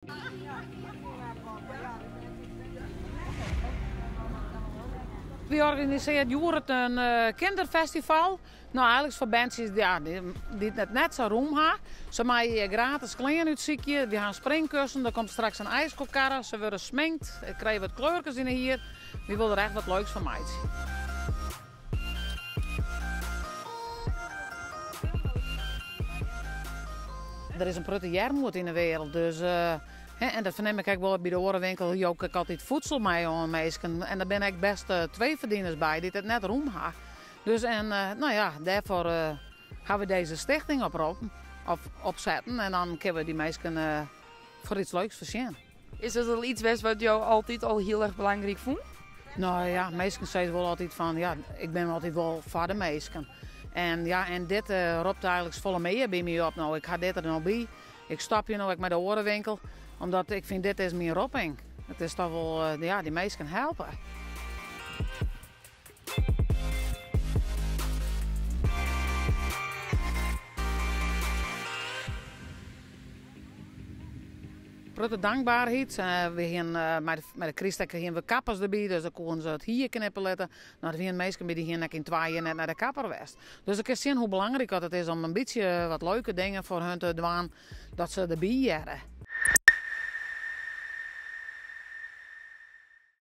We organiseren jaren een kinderfestival. Nou, eigenlijk voor mensen die het net zo roem hebben. Ze maken gratis kleding. We gaan springkussen. Er komt straks een ijskoelkar. Ze worden sminkt. Ik krijg wat kleurtjes in hier. We willen er echt wat leuks van maken. Er is een prutte jarmoed in de wereld. Dus, en dat verneem ik ook wel bij de orenwinkel. Je ook altijd voedsel mee aan mensen. En daar ben ik best twee verdieners bij die het net roem hebben. Dus daarvoor gaan we deze stichting opzetten. En dan kunnen we die mensen voor iets leuks voorzien. Is dat al iets wat jou altijd al heel erg belangrijk vond? Nou ja, mensen zeggen wel altijd van, ja, ik ben altijd wel voor de mensen. En dit roept eigenlijk volle mee bij mij op. Nou, ik ga dit er nou bij. Ik stap hier nou met de orenwinkel. Omdat ik vind, dit is mijn roeping. Het is toch wel, die mensen helpen. Grote dankbaarheid. We gaan met de christen gaan we kappers erbij, dus dan konden ze het hier knippen letten. Nou, er zijn mensen die hier in 2 jaar net naar de kapper geweest. Dus ik kan zien hoe belangrijk het is om een beetje wat leuke dingen voor hun te doen, dat ze erbij hebben.